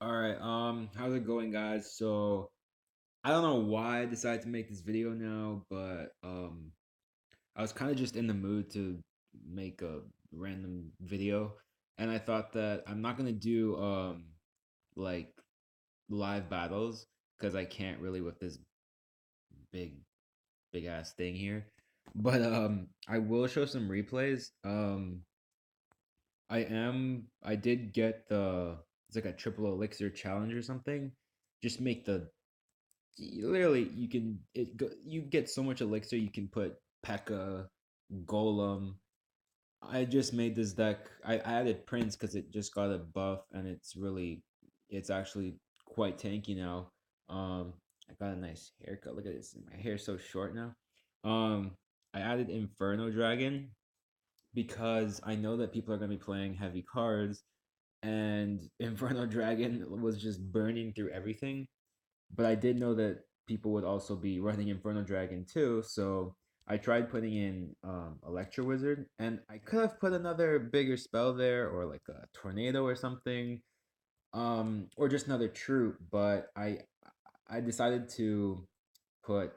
All right, how's it going, guys? So I don't know why I decided to make this video now, but I was kind of just in the mood to make a random video, and I thought that I'm not gonna do like live battles because I can't really with this big big ass thing here. But I will show some replays. I did get the it's like a triple elixir challenge or something. Just make the literally you get so much elixir you can put P.E.K.K.A, Golem. I just made this deck. I added Prince because it just got a buff and it's actually quite tanky now. I got a nice haircut. Look at this. My hair's so short now. I added Inferno Dragon because I know that people are gonna be playing heavy cards, and Inferno Dragon was just burning through everything. But I did know that people would also be running Inferno Dragon too, so I tried putting in Electro Wizard, and I could have put another bigger spell there, or like a tornado or something, or just another troop. But I decided to put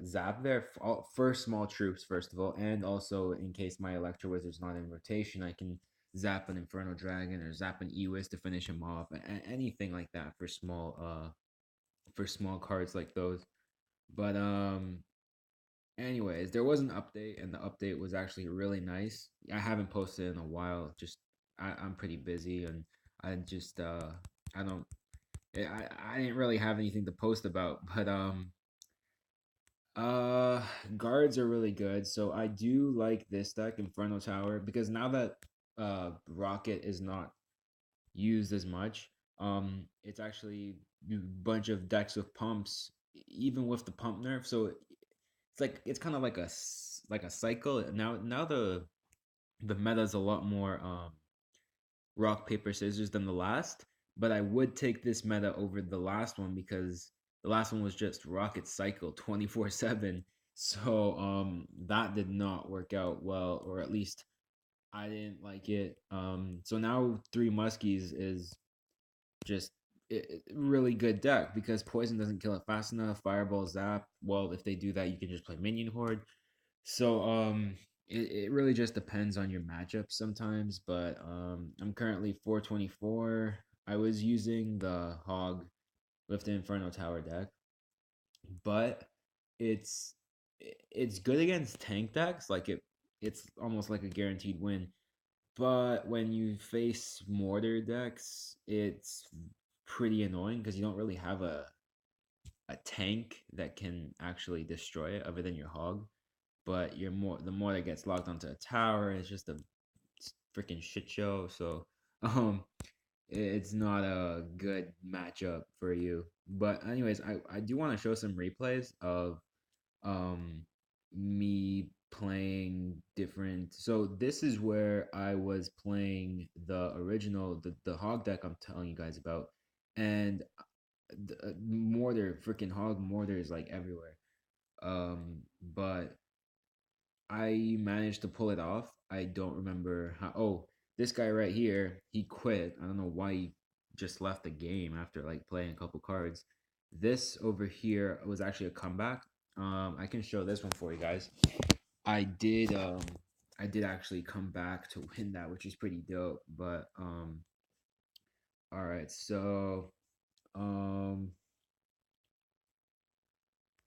Zap there for small troops first of all, and also in case my Electro Wizard's not in rotation, I can zap an Inferno Dragon or zap an Ewis to finish him off, anything like that for small cards like those. But anyways, there was an update and the update was actually really nice. I haven't posted in a while. Just I'm pretty busy and I just I don't I didn't really have anything to post about, but uh guards are really good. So I do like this deck Inferno Tower because now that Rocket is not used as much. It's actually a bunch of decks with pumps, even with the pump nerf. So it's kind of like like a cycle. Now the meta is a lot more rock paper scissors than the last. But I would take this meta over the last one because the last one was just rocket cycle 24/7. So that did not work out well, or at least I didn't like it. So now three muskies is just really good deck because poison doesn't kill it fast enough. Fireball zap. Well, if they do that, you can just play minion horde. So it really just depends on your matchup sometimes. But I'm currently 424. I was using the hog with the Inferno Tower deck, but it's it's good against tank decks. It's almost like a guaranteed win. But when you face mortar decks, it's pretty annoying because you don't really have a tank that can actually destroy it other than your hog. But the more that gets locked onto a tower, it's just a freaking shit show. So um it's not a good matchup for you. But anyways, I do want to show some replays of um me playing different. So this is where I was playing the original the hog deck I'm telling you guys about, and the mortar freaking hog mortar is like everywhere. But I managed to pull it off. I don't remember how. Oh, this guy right here, he quit. I don't know why he just left the game after like playing a couple cards. This over here was actually a comeback. I can show this one for you guys. I did I did actually come back to win that, which is pretty dope. But all right, so um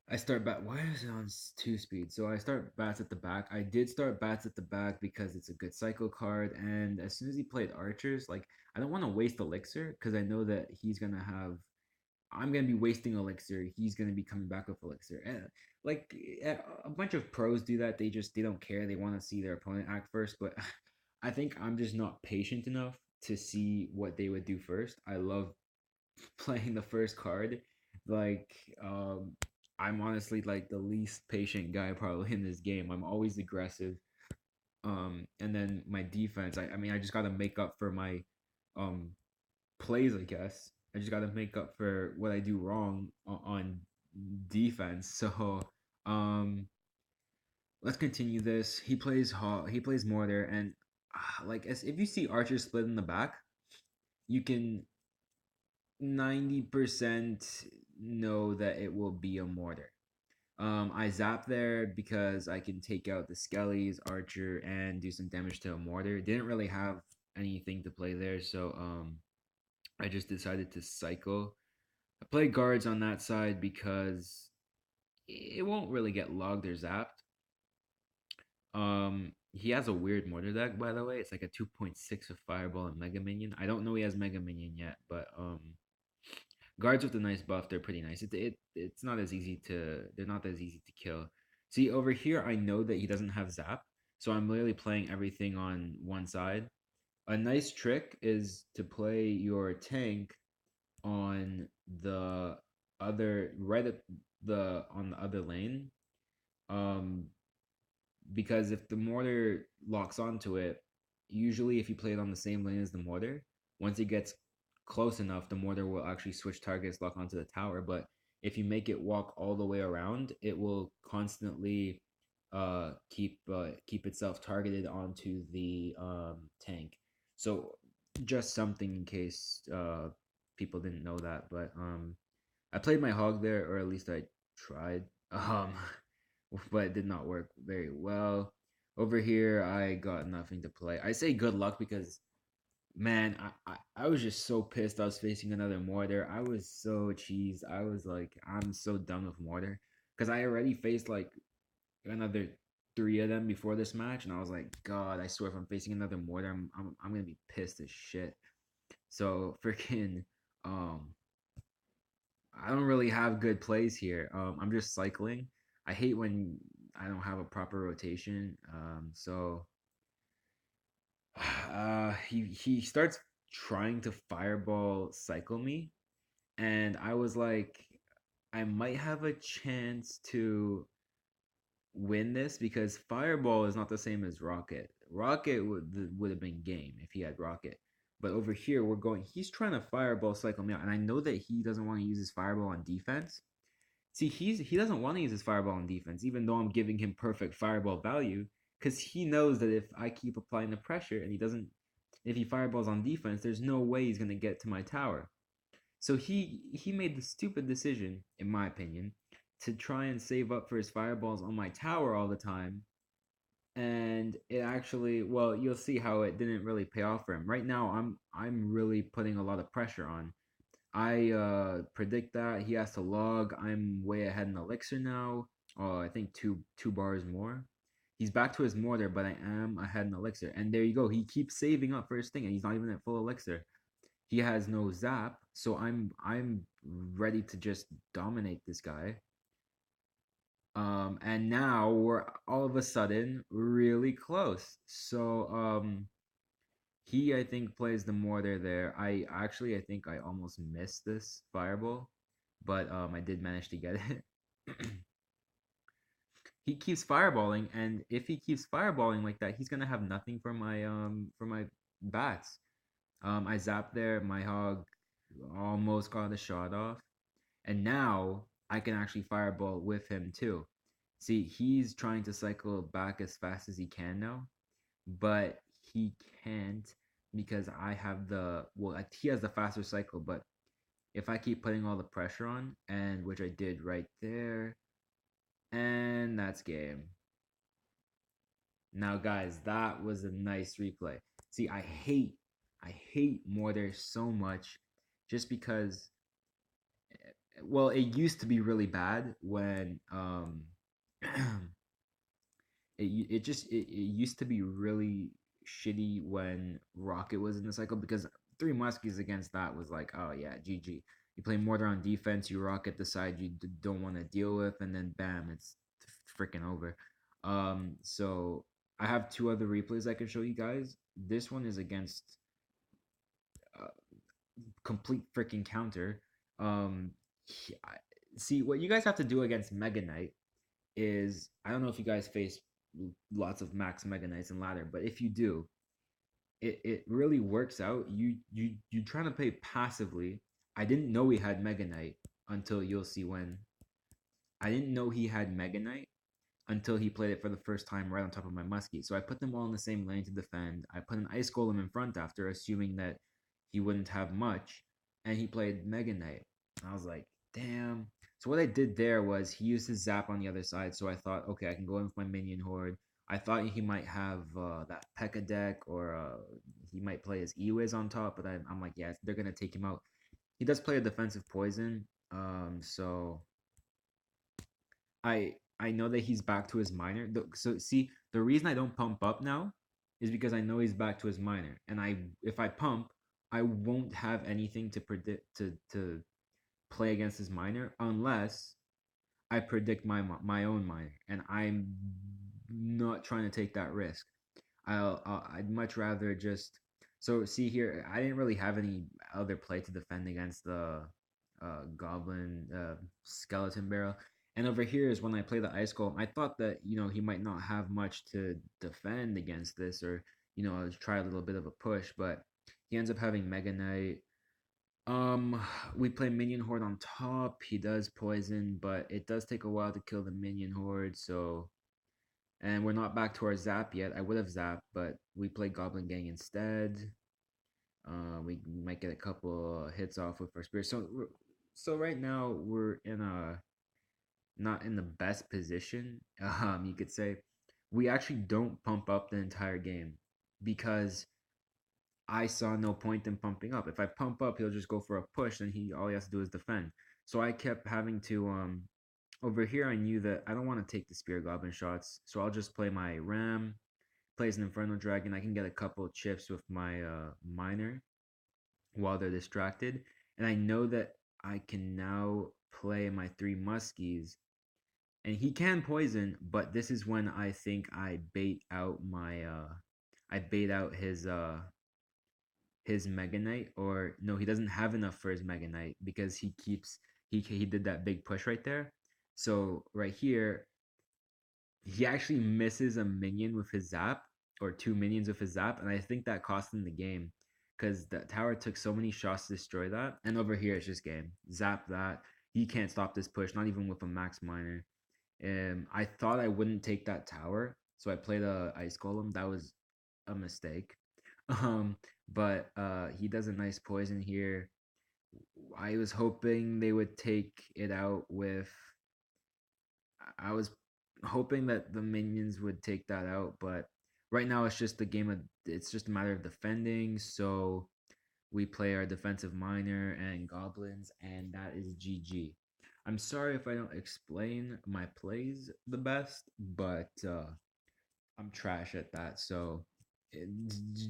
I start bat. Why is it on two speed? So I start bats at the back. I did start bats at the back because it's a good cycle card. And as soon as he played archers, like I don't want to waste elixir because I know that he's gonna have. I'm gonna be wasting elixir. He's gonna be coming back with elixir. And like a bunch of pros do that. They don't care. They want to see their opponent act first. But I think I'm just not patient enough to see what they would do first. I love playing the first card. Like I'm honestly like the least patient guy probably in this game. I'm always aggressive. And then my defense, I mean I just gotta make up for my um plays, I guess. I just gotta make up for what I do wrong on defense. So um let's continue this. He plays mortar and like as if you see archers split in the back, you can 90% know that it will be a mortar. I zap there because I can take out the skellies, archer, and do some damage to a mortar. Didn't really have anything to play there, so I just decided to cycle. I play guards on that side because it won't really get logged or zapped. He has a weird mortar deck, by the way. It's like a 2.6 with fireball and mega minion. I don't know he has mega minion yet, but guards with a nice buff, they're pretty nice. It's not as easy to they're not as easy to kill. See over here, I know that he doesn't have zap, so I'm literally playing everything on one side. A nice trick is to play your tank on the other right at the on the other lane. Um, because if the mortar locks onto it, usually if you play it on the same lane as the mortar, once it gets close enough, the mortar will actually switch targets, lock onto the tower. But if you make it walk all the way around, it will constantly keep itself targeted onto the tank. So just something in case people didn't know that. But I played my hog there, or at least I tried. But it did not work very well. Over here, I got nothing to play. I say good luck because, man, I was just so pissed I was facing another mortar. I was so cheesed. I was like, I'm so done with mortar because I already faced like another three of them before this match, and I was like, God, I swear if I'm facing another mortar, I'm gonna be pissed as shit. So freaking um I don't really have good plays here. I'm just cycling. I hate when I don't have a proper rotation. So he starts trying to fireball cycle me, and I was like, I might have a chance to win this because fireball is not the same as rocket. Rocket would have been game if he had rocket. But over here, we're going. He's trying to fireball cycle me out, and I know that he doesn't want to use his fireball on defense. See, he doesn't want to use his fireball on defense, even though I'm giving him perfect fireball value, because he knows that if I keep applying the pressure and he doesn't, if he fireballs on defense, there's no way he's gonna get to my tower. So he made the stupid decision, in my opinion, to try and save up for his fireballs on my tower all the time. And it actually, well, you'll see how it didn't really pay off for him. Right now, I'm really putting a lot of pressure on. I predict that he has to log. I'm way ahead in elixir now. Oh, I think two bars more. He's back to his mortar, but I am ahead in elixir. And there you go. He keeps saving up for his thing, and he's not even at full elixir. He has no zap, so I'm ready to just dominate this guy. And now we're all of a sudden really close. So he I think plays the mortar there. I think I almost missed this fireball, but I did manage to get it. He keeps fireballing, and if he keeps fireballing like that, he's gonna have nothing for my bats. I zapped there. My hog almost got a shot off, and now I can actually fireball with him too. See, he's trying to cycle back as fast as he can now, but he can't because I have the well, he has the faster cycle. But if I keep putting all the pressure on, and which I did right there, and that's game. Now, guys, that was a nice replay. See, I hate mortar so much, just because. Well, it used to be really bad when it used to be really shitty when Rocket was in the cycle because three muskies against that was like, oh yeah, GG. You play mortar on defense, you Rocket the side you don't want to deal with, and then bam, it's freaking over. So I have two other replays I can show you guys. This one is against uh, complete freaking counter. Um, See what you guys have to do against Mega Knight is I don't know if you guys face lots of max Mega Knights and ladder, but if you do, it really works out. You trying to play passively. I didn't know he had Mega Knight until you'll see when. I didn't know he had Mega Knight until he played it for the first time right on top of my muskie. So I put them all in the same lane to defend. I put an ice golem in front after, assuming that he wouldn't have much. and he played Mega Knight. I was like, damn. So what I did there was he used his zap on the other side. So I thought, okay, I can go in with my minion horde. I thought he might have that P.E.K.K.A deck, or he might play his Ewiz on top. But I'm like, yeah, they're gonna take him out. He does play a defensive poison. So I know that he's back to his minor. So see, the reason I don't pump up now is because I know he's back to his minor, and I if I pump, I won't have anything to predict to play against his minor unless I predict my own minor, and I'm not trying to take that risk. I'd much rather just so see here. I didn't really have any other play to defend against the goblin skeleton barrel. And over here is when I play the ice golem. I thought that he might not have much to defend against this, or try a little bit of a push, but he ends up having Mega Knight. We play Minion Horde on top. He does poison, but it does take a while to kill the Minion Horde, so and we're not back to our zap yet. I would have zapped, but we play Goblin Gang instead. We might get a couple hits off with our spear. So right now we're in a not in the best position. You could say we actually don't pump up the entire game because I saw no point in pumping up. If I pump up, he'll just go for a push, and all he has to do is defend. So I kept having to over here. I knew that I don't want to take the spear goblin shots, so I'll just play my ram, plays an Inferno Dragon. I can get a couple of chips with my miner while they're distracted. And I know that I can now play my three muskies. And he can poison, but this is when I think I bait out his Mega Knight, or no, he doesn't have enough for his Mega Knight because he did that big push right there. So right here, he actually misses a minion with his zap, or two minions with his zap, and I think that cost him the game because the tower took so many shots to destroy that. And over here, it's just game. Zap that. He can't stop this push, not even with a max miner. I thought I wouldn't take that tower, so I played a ice golem. That was a mistake. Um, but he does a nice poison here. I was hoping they would take it out with. I was hoping that the minions would take that out, but right now it's just a game of. It's just a matter of defending. So we play our defensive miner and goblins, and that is GG. I'm sorry if I don't explain my plays the best, but I'm trash at that. So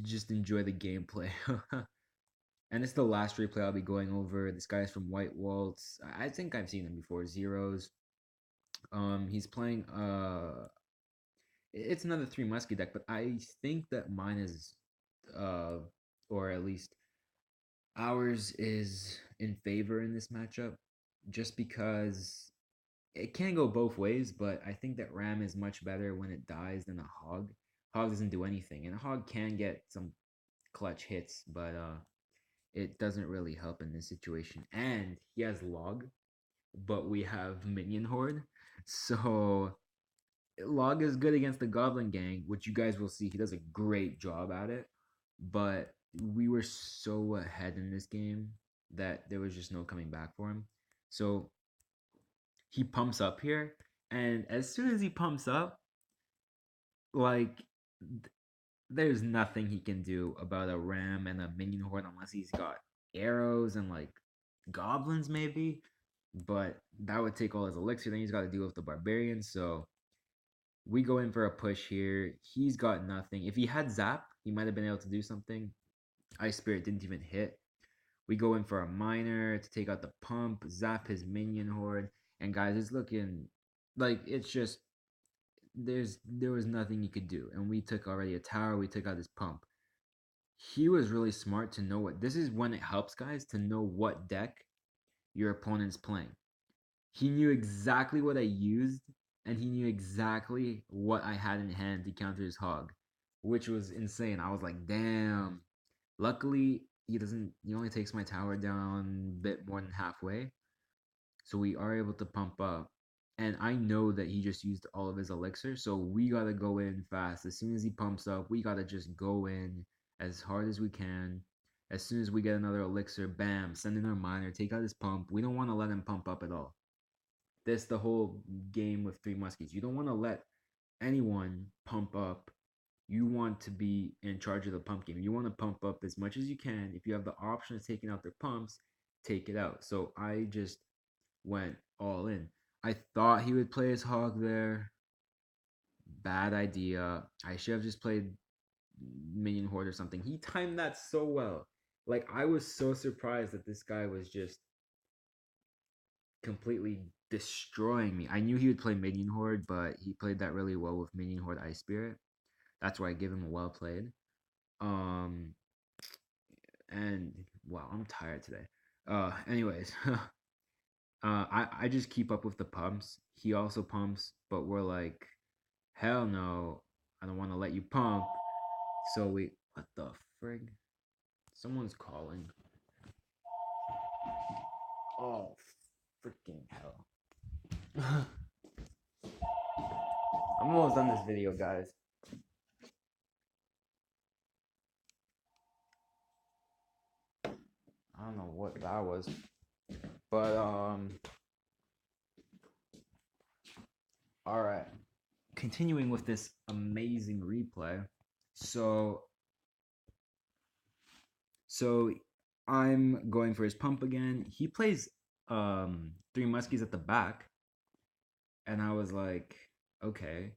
just enjoy the gameplay. And it's the last replay I'll be going over. This guy's from White Waltz. I think I've seen him before. Zeros. He's playing it's another three musky deck, but I think that mine is uh or at least ours is in favor in this matchup, just because it can go both ways, but I think that Ram is much better when it dies than a Hog. Hog doesn't do anything, and a Hog can get some clutch hits, but it doesn't really help in this situation. And he has Log, but we have Minion Horde, so Log is good against the Goblin Gang, which you guys will see. He does a great job at it, but we were so ahead in this game that there was just no coming back for him. So he pumps up here, and as soon as he pumps up, like there's nothing he can do about a ram and a minion horde unless he's got arrows and like goblins maybe, but that would take all his elixir. Then he's got to deal with the barbarians. So we go in for a push here. He's got nothing. If he had zap, he might have been able to do something. Ice Spirit didn't even hit. We go in for a miner to take out the pump, zap his minion horde, and guys, it's looking like it's just there was nothing you could do. And we took already a tower, we took out his pump. He was really smart to know what this is when it helps guys to know what deck your opponent's playing. He knew exactly what I used, and he knew exactly what I had in hand to counter his hog, which was insane. I was like, damn. Luckily, he only takes my tower down a bit more than halfway. So we are able to pump up. And I know that he just used all of his elixir, so we gotta go in fast. As soon as he pumps up, we gotta just go in as hard as we can. As soon as we get another elixir, bam, send in our miner, take out his pump. We don't want to let him pump up at all. That's the whole game with three muskies. You don't want to let anyone pump up. You want to be in charge of the pump game. You want to pump up as much as you can. If you have the option of taking out their pumps, take it out. So I just went all in. I thought he would play his hog there. Bad idea. I should have just played minion horde or something. He timed that so well. Like I was so surprised that this guy was just completely destroying me. I knew he would play minion horde, but he played that really well with minion horde ice spirit. That's why I give him a well played. Um, and wow, I'm tired today. Anyways, I just keep up with the pumps. He also pumps, but we're like, hell no, I don't want to let you pump. So we, what the frig? Someone's calling. Oh, freaking hell. I'm almost done this video, guys. I don't know what that was, but all right. Continuing with this amazing replay. So so I'm going for his pump again. He plays three muskies at the back, and I was like, okay,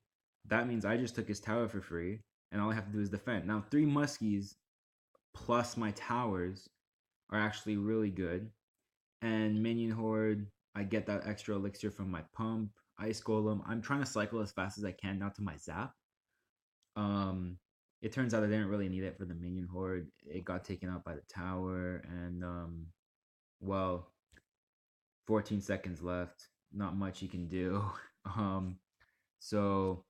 that means I just took his tower for free, and all I have to do is defend. Now three muskies plus my towers are actually really good. And minion horde, I get that extra elixir from my pump. Ice golem, I'm trying to cycle as fast as I can now to my zap. Um, it turns out I didn't really need it for the minion horde. It got taken out by the tower, and well, 14 seconds left. Not much you can do. Um, so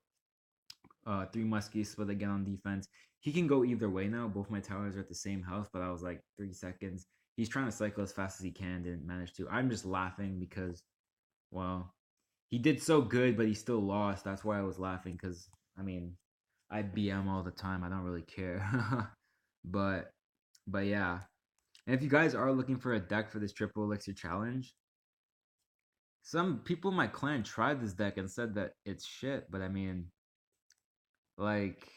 three muskies split again on defense. He can go either way now. Both my towers are at the same health, but I was like 3 seconds. He's trying to cycle as fast as he can, didn't manage to. I'm just laughing because, well, he did so good, but he still lost. That's why I was laughing because, I mean, I BM all the time. I don't really care. but but yeah. And if you guys are looking for a deck for this triple elixir challenge, some people in my clan tried this deck and said that it's shit, but I mean, like,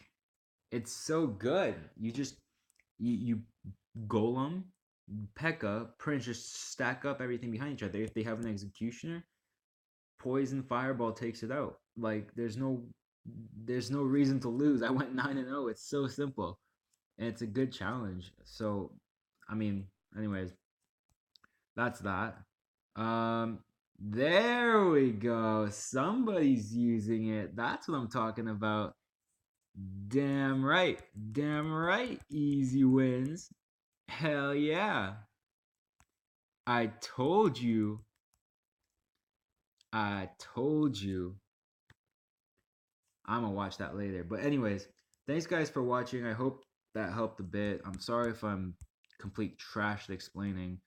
it's so good. You golem, P.E.K.K.A, Prince just stack up everything behind each other. If they have an executioner, poison fireball takes it out. Like there's no reason to lose. I went 9-0. It's so simple. And it's a good challenge. So I mean, anyways, that's that. There we go. Somebody's using it. That's what I'm talking about. Damn right. Damn right. Easy wins. Hell yeah. I told you. I told you. I'm gonna watch that later. But anyways, thanks guys for watching. I hope that helped a bit. I'm sorry if I'm complete trash at explaining.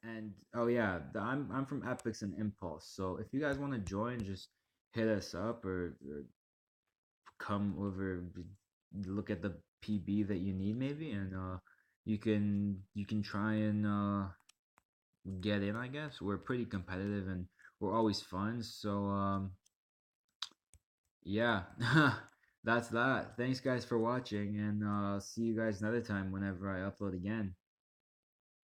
And oh yeah, I'm from Epics and Impulse. So if you guys want to join, just hit us up or come over, look at the PB that you need maybe, and you can try and get in. I guess we're pretty competitive and we're always fun. So yeah, that's that. Thanks guys for watching, and see you guys another time whenever I upload again.